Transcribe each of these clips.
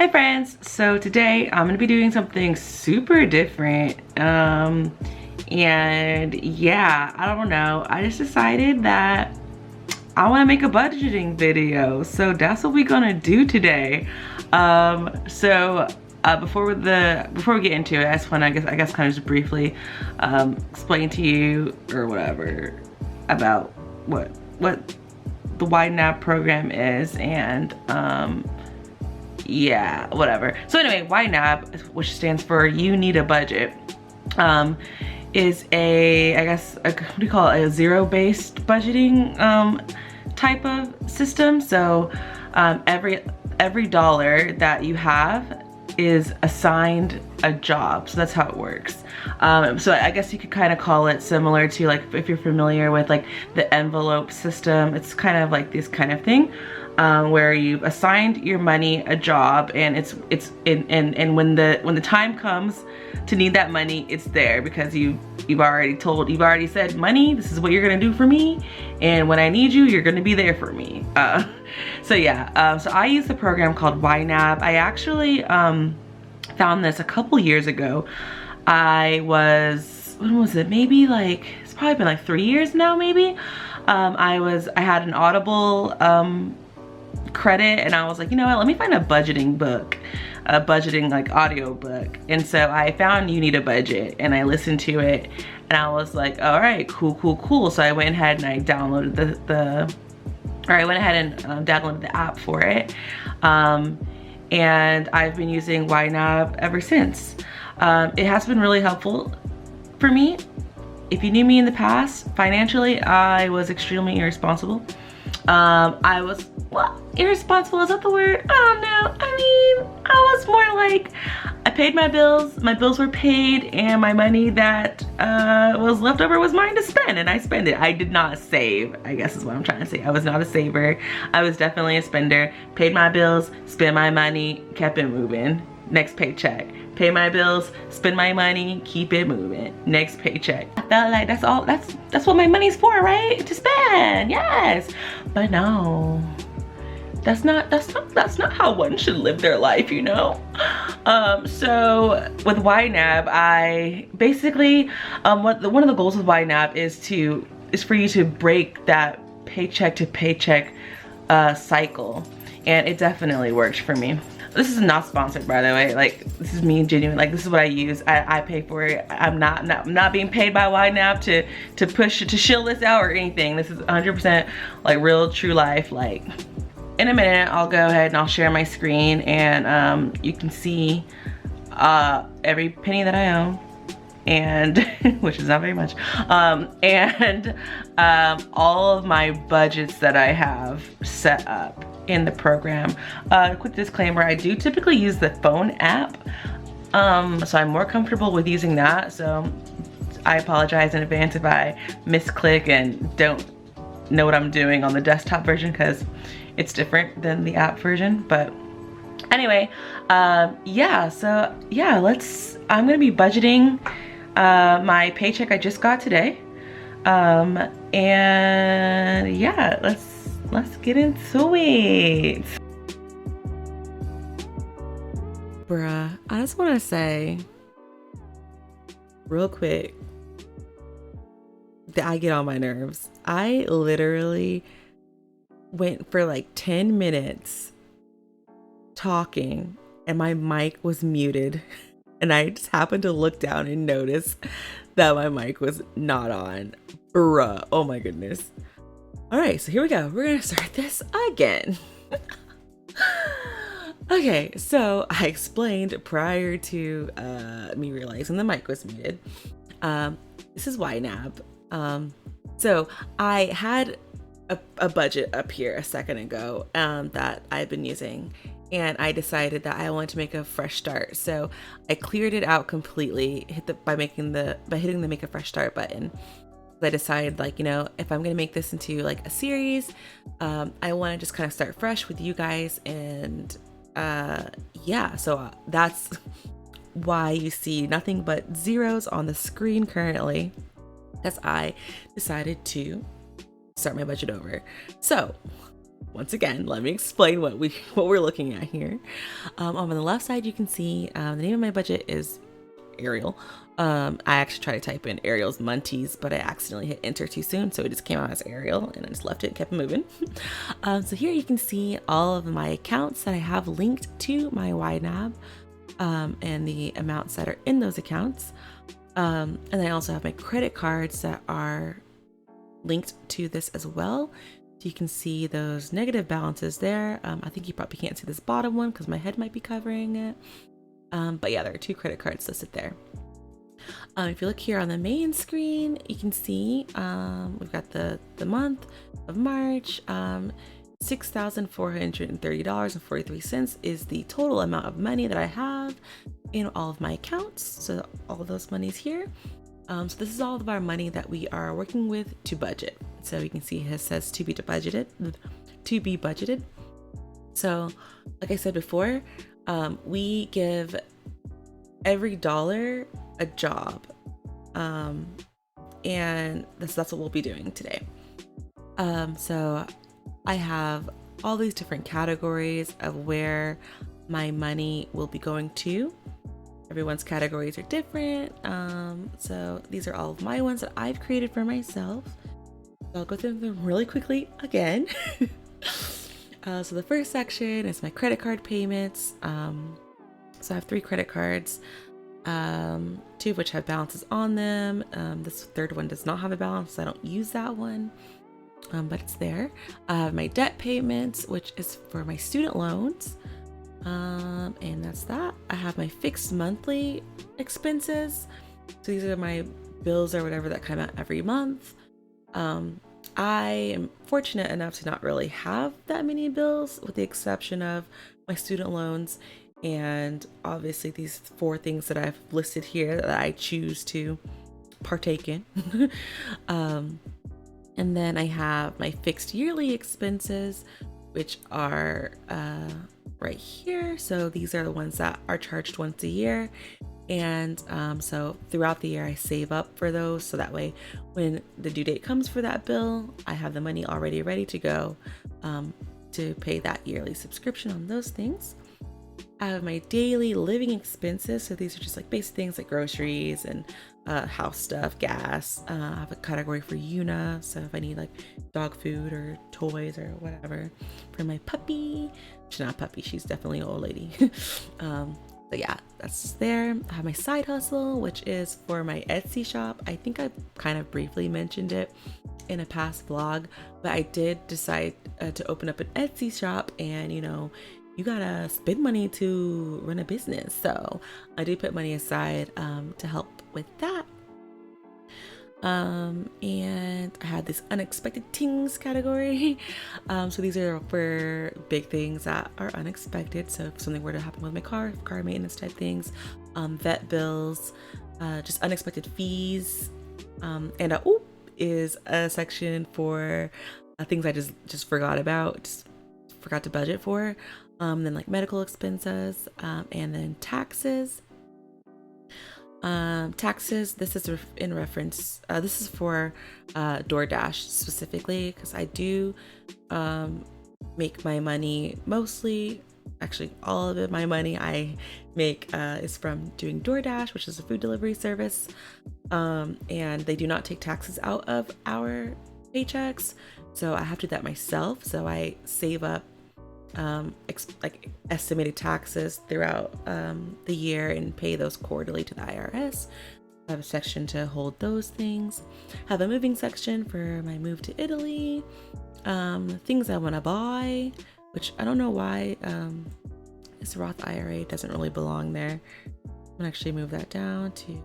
Hi friends, so today I'm gonna be doing something super different. And yeah, I don't know, I just decided that I want to make a budgeting video, so that's what we're gonna do today. Before we get into it, I just want to I guess kind of just briefly explain to you or whatever about what the Ynab program is, and yeah, whatever. So anyway, Ynab, which stands for You Need a Budget, is I guess what do you call it, a zero-based budgeting type of system. So every dollar that you have is assigned a job. So that's how it works. So I guess you could kind of call it similar to, like, if you're familiar with like the envelope system, it's kind of like this kind of thing. Where you've assigned your money a job, and and when the time comes to need that money, it's there because you've already said, money, this is what you're gonna do for me, and when I need you, you're gonna be there for me. So yeah, so I use the program called Ynab. I actually found this a couple years ago. When was it? Maybe like, it's probably been like 3 years now, maybe. I had an Audible credit, and I was like, you know what, let me find a budgeting book, a budgeting like audio book. And so I found You Need a Budget, and I listened to it, and I was like, all right, cool. So I went ahead and I downloaded downloaded the app for it, and I've been using Ynab ever since. It has been really helpful for me. If you knew me in the past, financially, I was extremely irresponsible. Irresponsible, is that the word? I don't know. I mean, I was more like, I paid my bills were paid, and my money that was left over was mine to spend, and I spend it. I did not save, I guess is what I'm trying to say. I was not a saver. I was definitely a spender. Paid my bills, spent my money, kept it moving. Next paycheck. Pay my bills, spend my money, keep it moving. Next paycheck. I felt like that's what my money's for, right? To spend, yes. But no, that's not how one should live their life, you know? So with Ynab, I basically, one of the goals with Ynab is for you to break that paycheck to paycheck cycle. And it definitely worked for me. This is not sponsored, by the way. Like, this is me genuine. Like, this is what I use. I pay for it. I'm not being paid by Ynab to shill this out or anything. This is 100% like real, true life. Like, in a minute, I'll go ahead and I'll share my screen, and you can see every penny that I own, and which is not very much, and all of my budgets that I have set up in the program. Quick disclaimer, I do typically use the phone app, so I'm more comfortable with using that, so I apologize in advance if I misclick and don't know what I'm doing on the desktop version, because it's different than the app version. But anyway, yeah, so yeah, I'm gonna be budgeting my paycheck I just got today, and yeah, let's get into it. Bruh, I just want to say real quick that I get on my nerves. I literally went for like 10 minutes talking, and my mic was muted, and I just happened to look down and notice that my mic was not on. Bruh, oh my goodness. All right, so here we go. We're gonna start this again. Okay, so I explained prior to me realizing the mic was muted. This is Ynab. So I had a budget up here a second ago that I've been using, and I decided that I wanted to make a fresh start. So I cleared it out completely, by hitting the make a fresh start button. I decided, like, you know, if I'm gonna make this into like a series, I want to just kind of start fresh with you guys, and yeah, so that's why you see nothing but zeros on the screen currently, as I decided to start my budget over. So once again, let me explain what we're looking at here. On the left side, you can see the name of my budget is Ariel. I actually tried to type in Ariel's Munties, but I accidentally hit enter too soon, so it just came out as Ariel, and I just left it and kept moving. So here you can see all of my accounts that I have linked to my Ynab, and the amounts that are in those accounts. And then I also have my credit cards that are linked to this as well. So you can see those negative balances there. I think you probably can't see this bottom one because my head might be covering it. But yeah, there are 2 credit cards listed there. If you look here on the main screen, you can see we've got the month of March. $6,430.43 is the total amount of money that I have in all of my accounts. So all of those monies here. So this is all of our money that we are working with to budget. So you can see it says to be budgeted. So like I said before, we give every dollar a job, and that's what we'll be doing today. So I have all these different categories of where my money will be going to. Everyone's categories are different, so these are all of my ones that I've created for myself. So I'll go through them really quickly again. So the first section is my credit card payments. So I have 3 credit cards, 2 of which have balances on them. This third one does not have a balance, so I don't use that one, but it's there. I have my debt payments, which is for my student loans, and that's that. I have my fixed monthly expenses. So these are my bills or whatever that come out every month. I am fortunate enough to not really have that many bills, with the exception of my student loans and obviously these 4 things that I've listed here that I choose to partake in. And then I have my fixed yearly expenses, which are right here. So these are the ones that are charged once a year. And so throughout the year I save up for those, so that way when the due date comes for that bill, I have the money already ready to go to pay that yearly subscription on those things. I have my daily living expenses, so these are just like basic things like groceries and house stuff, gas. I have a category for Ynab, so if I need like dog food or toys or whatever for my puppy. She's not a puppy, she's definitely an old lady. So yeah, that's there. I have my side hustle, which is for my Etsy shop. I think I kind of briefly mentioned it in a past vlog, but I did decide to open up an Etsy shop, and you know, you gotta spend money to run a business. So I did put money aside to help with that. And I had this unexpected things category. So these are for big things that are unexpected. So if something were to happen with my car maintenance type things, vet bills, just unexpected fees. And is a section for things I just forgot about, just forgot to budget for. Then like medical expenses, and then taxes. Taxes, this is in reference, this is for DoorDash specifically, because I do make my money mostly, actually all of it, my money I make is from doing DoorDash, which is a food delivery service, and they do not take taxes out of our paychecks, so I have to do that myself. So I save up like estimated taxes throughout the year and pay those quarterly to the IRS. I have a section to hold those things. I have a moving section for my move to Italy, things I want to buy, which I don't know why this Roth IRA doesn't really belong there. I'm gonna actually move that down to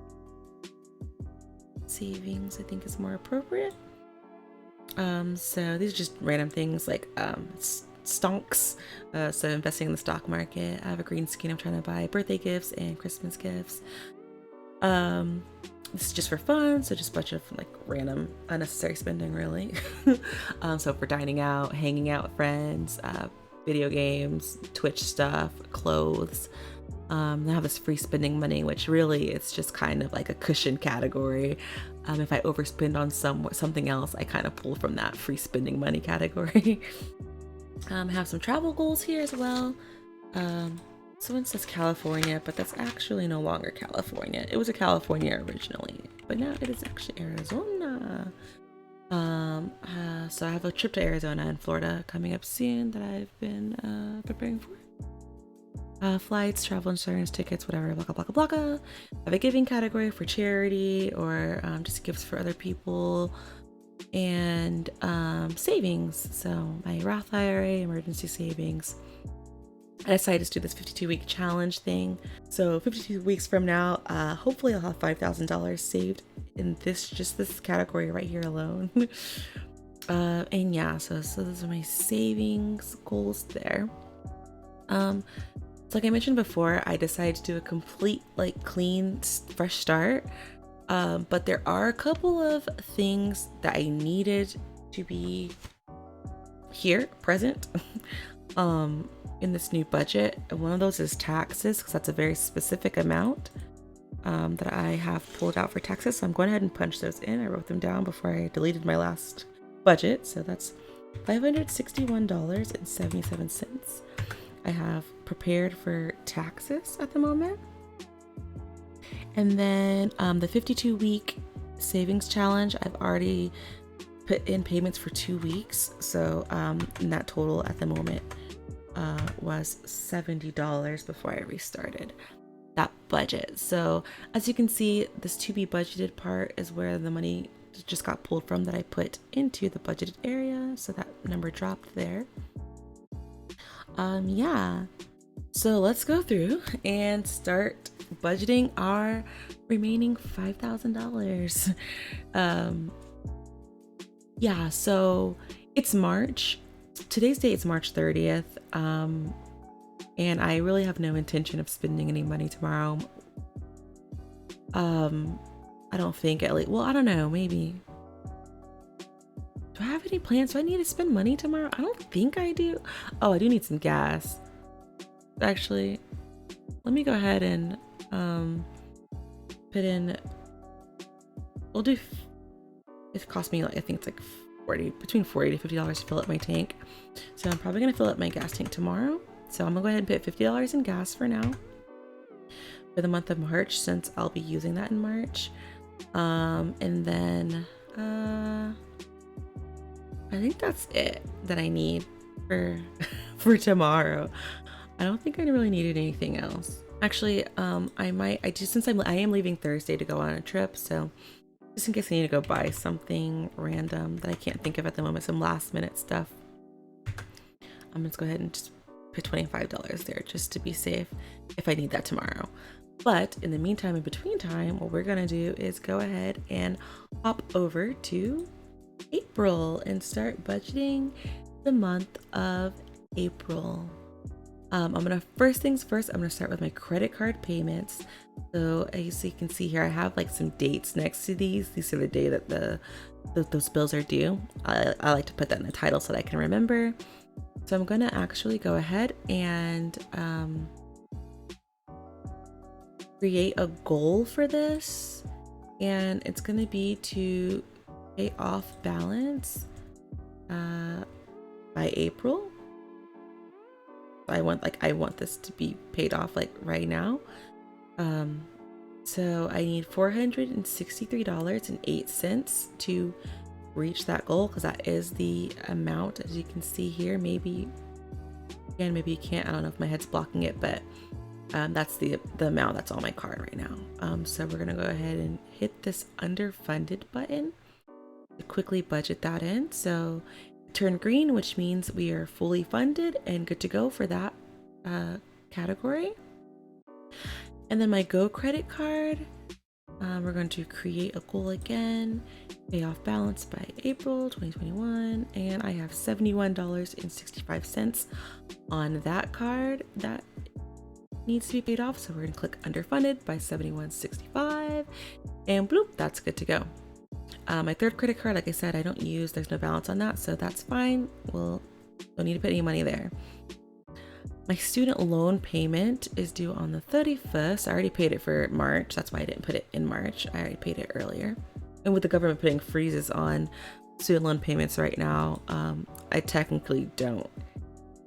savings. I think is more appropriate. So these are just random things like stonks, so investing in the stock market. I have a green screen. I'm trying to buy birthday gifts and Christmas gifts. This is just for fun, so just a bunch of like random unnecessary spending really. So for dining out, hanging out with friends, video games, Twitch stuff, clothes. I have this free spending money, which really it's just kind of like a cushion category. If I overspend on something else, I kind of pull from that free spending money category. Have some travel goals here as well. Someone says California, but that's actually no longer California. It was a California originally, but now it is actually Arizona. So I have a trip to Arizona and Florida coming up soon that I've been preparing for. Flights, travel insurance, tickets, whatever, blah, blah, blah, blah. I have a giving category for charity or just gifts for other people, and savings. So my Roth IRA, emergency savings. I decided to do this 52-week challenge thing. So 52 weeks from now, hopefully I'll have $5,000 saved in this category right here alone. And yeah, so those are my savings goals there. So like I mentioned before, I decided to do a complete clean, fresh start. But there are a couple of things that I needed to be here, present, in this new budget. And one of those is taxes, because that's a very specific amount that I have pulled out for taxes. So I'm going ahead and punch those in. I wrote them down before I deleted my last budget. So that's $561.77. I have prepared for taxes at the moment. And then the 52-week savings challenge, I've already put in payments for 2 weeks. So and that total at the moment was $70 before I restarted that budget. So as you can see, this to be budgeted part is where the money just got pulled from that I put into the budgeted area. So that number dropped there. Yeah, so let's go through and start budgeting our remaining $5,000. Yeah, so it's March. Today's date is March 30th. And I really have no intention of spending any money tomorrow. I don't think, at least, well, I don't know, maybe. Do I have any plans? Do I need to spend money tomorrow? I don't think I do. Oh, I do need some gas. Actually, let me go ahead and put in, we'll do, it cost me, I think it's like between $40 to $50 to fill up my tank. So I'm probably gonna fill up my gas tank tomorrow. So I'm gonna go ahead and put $50 in gas for now for the month of March, since I'll be using that in March. And then I think that's it that I need for for tomorrow. I don't think I really needed anything else. Actually, since I am leaving Thursday to go on a trip, so just in case I need to go buy something random that I can't think of at the moment, some last minute stuff, I'm just go ahead and just put $25 there just to be safe if I need that tomorrow. But in the meantime, in between time, what we're gonna do is go ahead and hop over to April and start budgeting the month of April. First things first, I'm gonna start with my credit card payments. So as you can see here, I have like some dates next to these. These are the day that those bills are due. I like to put that in the title so that I can remember. So I'm gonna actually go ahead and create a goal for this, and it's gonna be to pay off balance by April. I want this to be paid off like right now. So I need $463.08 to reach that goal, because that is the amount, as you can see here. Maybe you can't, I don't know if my head's blocking it, but that's the amount that's on my card right now. So we're gonna go ahead and hit this underfunded button to quickly budget that in. So turn green, which means we are fully funded and good to go for that category. And then my Go credit card, we're going to create a goal again, pay off balance by April 2021, and I have $71.65 on that card that needs to be paid off. So we're going to click underfunded by $71.65, and bloop, that's good to go. My third credit card, like I said, I don't use, there's no balance on that, so that's fine. We'll don't need to put any money there. My student loan payment is due on the 31st. I already paid it for March. That's why I didn't put it in March. I already paid it earlier. And with the government putting freezes on student loan payments right now, I technically don't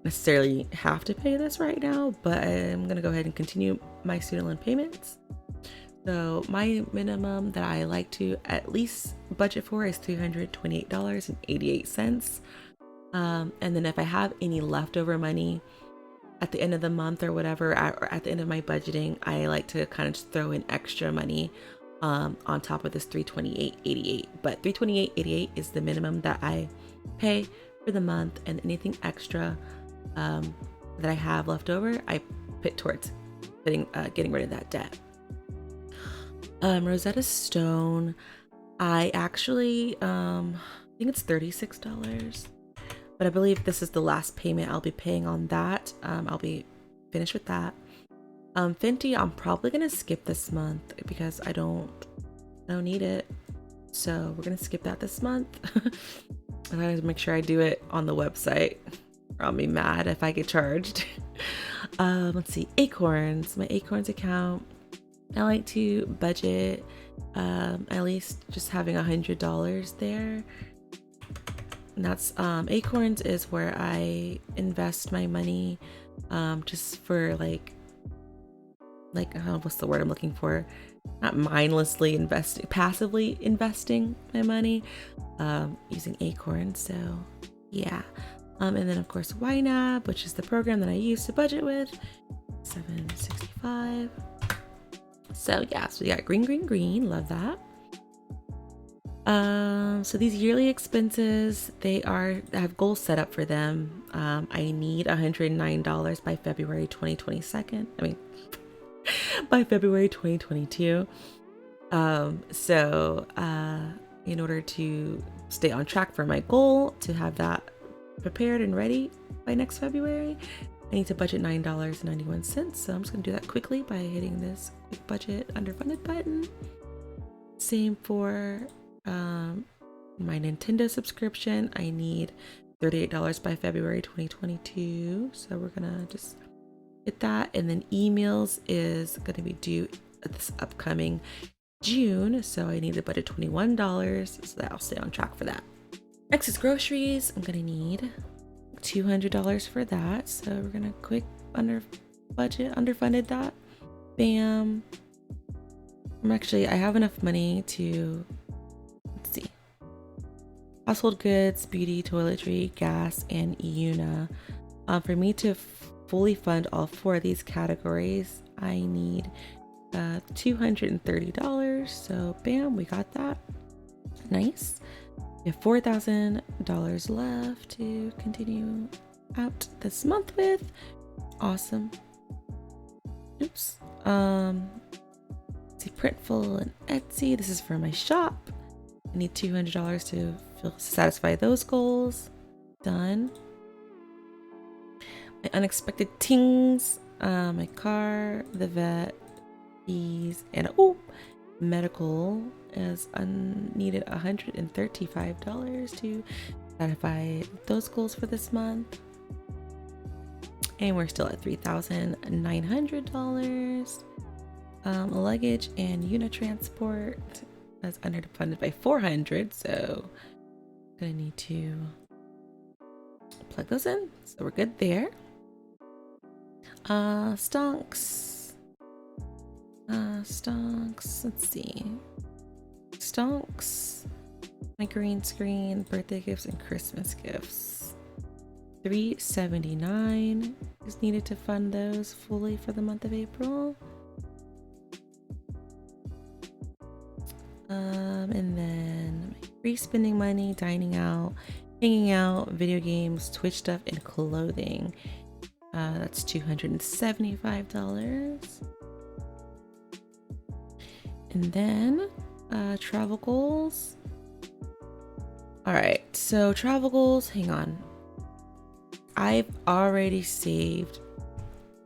necessarily have to pay this right now, but I'm gonna go ahead and continue my student loan payments. So my minimum that I like to at least budget for is $328.88. And then if I have any leftover money at the end of the month or whatever, or at the end of my budgeting, I like to kind of just throw in extra money on top of this $328.88. But $328.88 is the minimum that I pay for the month, and anything extra that I have left over, I put towards getting rid of that debt. Rosetta Stone, I actually think it's $36, but I believe this is the last payment I'll be paying on that. I'll be finished with that. Fenty, I'm probably gonna skip this month because I don't need it, so we're gonna skip that this month. I have to make sure I do it on the website, or I'll be mad if I get charged. Let's see, Acorns, my Acorns account, I like to budget at least just having $100 there. And that's Acorns is where I invest my money just for like what's the word I'm looking for? Not mindlessly investing, passively investing my money using Acorns. So yeah. And then of course Ynab, which is the program that I use to budget with, $765. So yeah, so we got green, love that. So these yearly expenses, I have goals set up for them. I need $109 by February 2022. By February 2022. In order to stay on track for my goal to have that prepared and ready by next February, I need to budget $9.91. So I'm just gonna do that quickly by hitting this quick budget underfunded button. Same for my Nintendo subscription. I need $38 by February 2022. So we're gonna just hit that. And then emails is gonna be due this upcoming June. So I need to budget $21 so that I'll stay on track for that. Next is groceries. I'm gonna need $200 for that. So we're gonna quick underfunded that. Bam. I have enough money to, let's see, household goods, beauty, toiletry, gas, and Ynab. For me to fully fund all 4 of these categories, I need $230. So bam, we got that. Nice. We have $4,000 left to continue out this month with. Awesome. Oops. See, Printful and Etsy. This is for my shop. I need $200 to satisfy those goals. Done. My unexpected tings. My car, the vet, fees, and medical is needed $135 to satisfy those goals for this month. And we're still at $3,900. Luggage and unit transport that's underfunded by $400, so I'm gonna need to plug those in. So we're good there. Stonks. Let's see. Stonks. My green screen, birthday gifts, and Christmas gifts. $379 is needed to fund those fully for the month of April. And then free spending money, dining out, hanging out, video games, Twitch stuff, and clothing. That's $275. And then travel goals. All right, so travel goals, hang on. I've already saved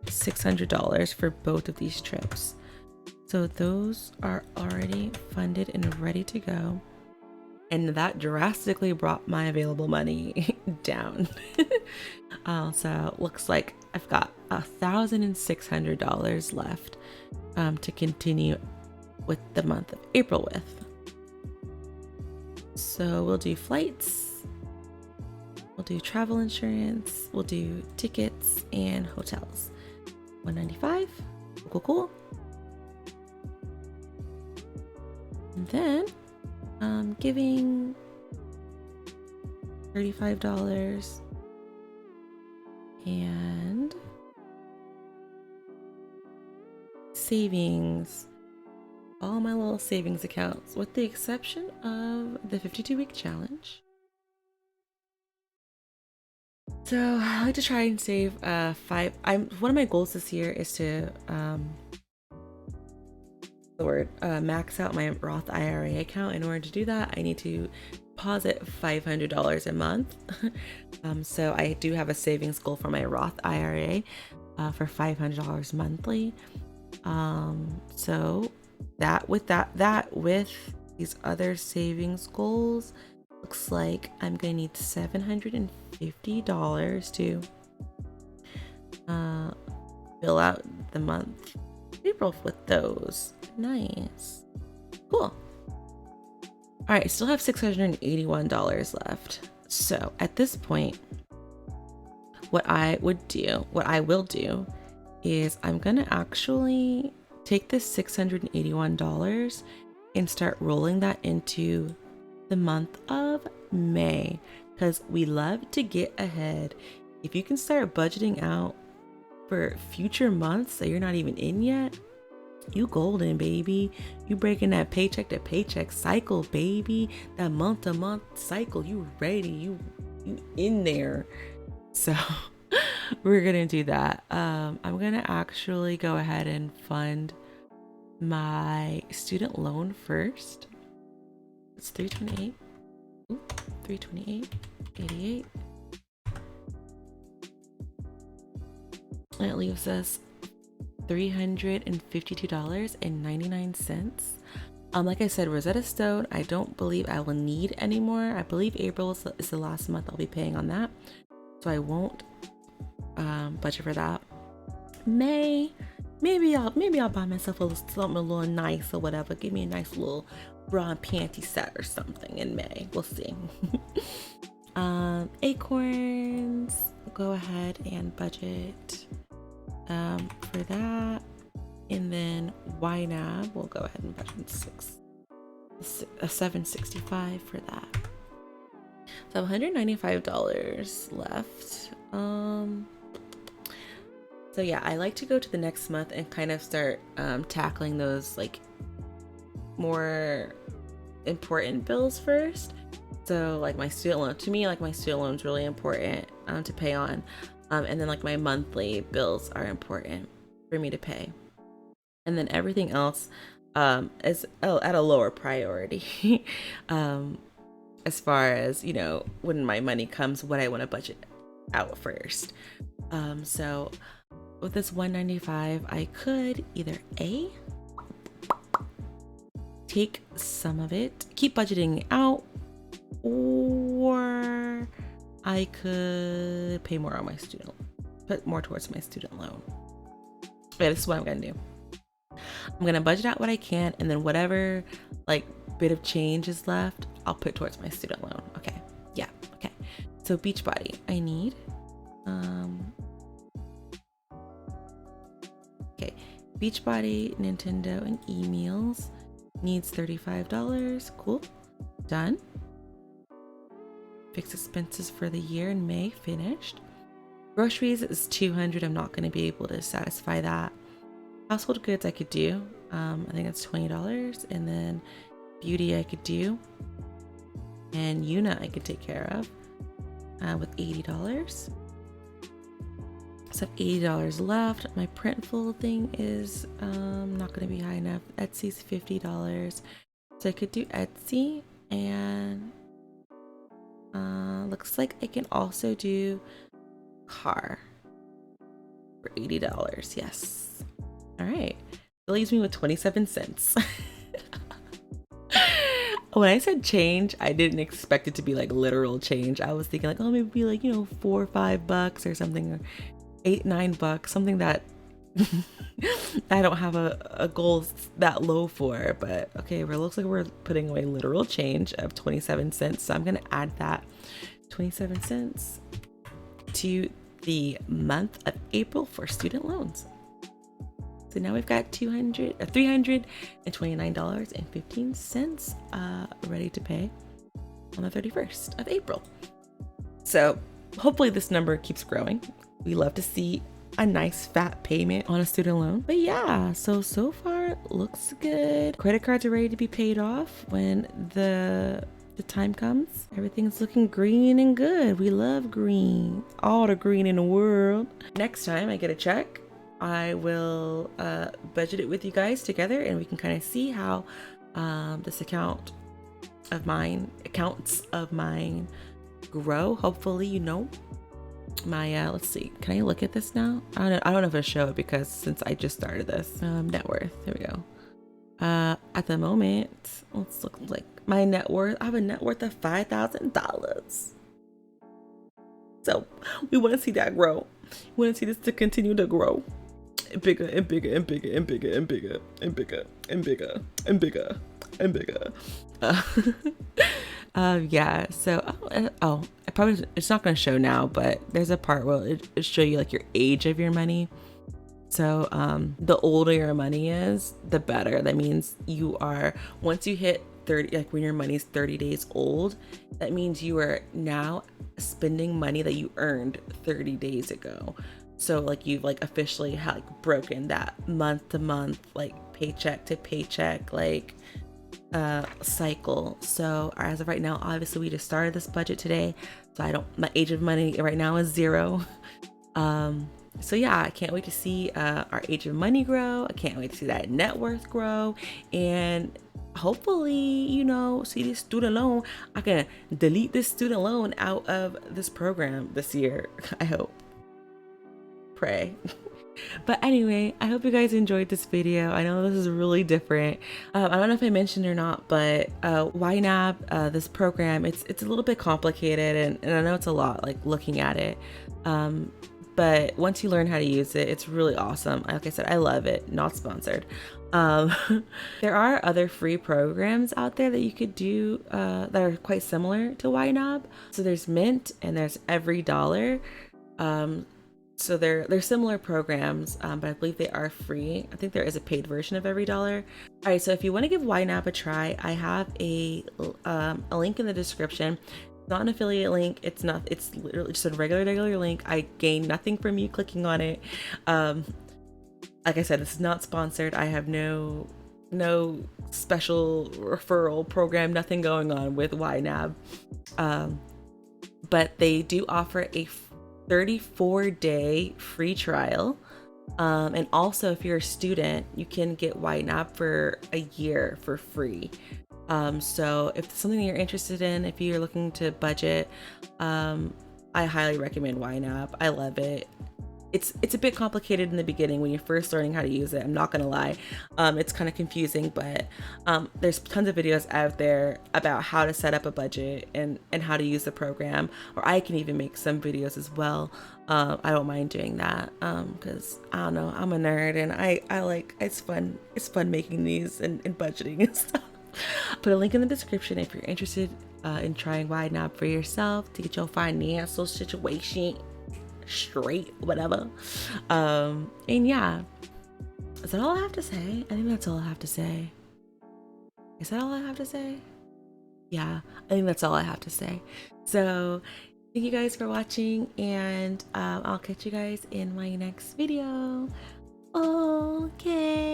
$600 for both of these trips. So those are already funded and ready to go. And that drastically brought my available money down. So it looks like I've got $1,600 left to continue with the month of April with. So we'll do flights. We'll do travel insurance. We'll do tickets and hotels. $195. Cool, cool. And then giving $35 and savings. All my little savings accounts, with the exception of the 52-week challenge. So I like to try and save one of my goals this year is to max out my Roth IRA account. In order to do that, I need to deposit $500 a month. So I do have a savings goal for my Roth IRA for $500 monthly. So with these other savings goals, looks like I'm gonna need $750 to fill out the month April with those. Nice. Cool. All right, I still have $681 left. So at this point, what I will do is I'm gonna actually take this $681 and start rolling that into the month of May, because we love to get ahead. If you can start budgeting out for future months that you're not even in yet, you golden, baby. You breaking that paycheck to paycheck cycle, baby. That month to month cycle. You ready? You in there. So we're gonna do that. I'm gonna actually go ahead and fund my student loan first. It's $328. Ooh, $328.88. And it leaves us $352.99. Like I said, Rosetta Stone, I don't believe I will need anymore. I believe April is the last month I'll be paying on that, so I won't budget for that. May, maybe I'll buy myself something a little nice or whatever. Give me a nice little bra and panty set or something in May. We'll see. Acorns, go ahead and budget for that. And then Ynab, we'll go ahead and budget $765 for that. So $195 left. So yeah, I like to go to the next month and kind of start tackling those like more important bills first. So like my student loan, to me, like my student loan is really important to pay on. And then like my monthly bills are important for me to pay. And then everything else is at a lower priority. As far as, you know, when my money comes, what I want to budget out first. So with this $195, I could either A, take some of it, keep budgeting out, or I could pay more on my put more towards my student loan. Okay, this is what I'm gonna do. I'm gonna budget out what I can, and then whatever like bit of change is left, I'll put towards my student loan. Okay, yeah, okay. So Beachbody, I need okay, Beachbody, Nintendo, and e-meals needs $35. Cool, done. Fixed expenses for the year in May, finished. Groceries is $200. I'm not going to be able to satisfy that. Household goods I could do. I think that's $20. And then beauty I could do. And Una I could take care of with $80. So I have $80 left. My Printful thing is not going to be high enough. Etsy's $50. So I could do Etsy, and looks like I can also do car for $80. Yes. All right. That leaves me with 27 cents. When I said change, I didn't expect it to be like literal change. I was thinking like, oh, maybe like, you know, $4 or $5 or something, or $8, $9, something that I don't have a goal that low for. But okay, it looks like we're putting away literal change of 27 cents. So I'm gonna add that 27 cents to the month of April for student loans. So now we've got $329.15 ready to pay on the 31st of April. So hopefully this number keeps growing. We love to see a nice fat payment on a student loan. But yeah, so far it looks good. Credit cards are ready to be paid off when the time comes. Everything's looking green and good. We love green. All the green in the world. Next time I get a check, I will budget it with you guys together, and we can kind of see how this accounts of mine grow. Hopefully, you know, my let's see, can I look at this now? I don't know if it'll show it because since I just started this net worth, there we go. At the moment, let's look like my net worth. I have a net worth of $5,000. So we want to see that grow. We want to see this to continue to grow bigger and bigger and bigger and bigger and bigger and bigger and bigger and bigger and bigger. Yeah, so I probably, it's not going to show now, but there's a part where it'll show you like your age of your money. So the older your money is, the better. That means you are, once you hit 30, like when your money's 30 days old, that means you are now spending money that you earned 30 days ago. So like you've like officially broken that month to month, like paycheck to paycheck, like cycle. So as of right now, obviously we just started this budget today, so my age of money right now is 0. So yeah, I can't wait to see our age of money grow. I can't wait to see that net worth grow, and hopefully, you know, see this student loan, I can delete this student loan out of this program this year. I hope, pray. But anyway, I hope you guys enjoyed this video. I know this is really different. I don't know if I mentioned or not, but Ynab, this program, it's a little bit complicated, and I know it's a lot, like looking at it. But once you learn how to use it, it's really awesome. Like I said, I love it. Not sponsored. There are other free programs out there that you could do that are quite similar to Ynab. So there's Mint and there's Every Dollar. So they're similar programs, but I believe they are free. I think there is a paid version of Every Dollar. All right, so if you want to give Ynab a try, I have a link in the description. It's not an affiliate link. It's literally just a regular link. I gain nothing from you clicking on it. Like I said, this is not sponsored. I have no special referral program, nothing going on with Ynab. But they do offer a 34-day free trial. And also if you're a student, you can get Ynab for a year for free. So if it's something you're interested in, if you're looking to budget, I highly recommend Ynab. I love it. It's a bit complicated in the beginning when you're first learning how to use it. I'm not gonna lie. It's kind of confusing, but there's tons of videos out there about how to set up a budget and how to use the program, or I can even make some videos as well. I don't mind doing that because I don't know, I'm a nerd and I like, it's fun making these and budgeting and stuff. Put a link in the description if you're interested in trying Ynab for yourself to get your financial situation straight, whatever. And yeah, is that all I have to say? I think that's all I have to say. Is that all I have to say? Yeah, I think that's all I have to say. So thank you guys for watching, and I'll catch you guys in my next video. Okay.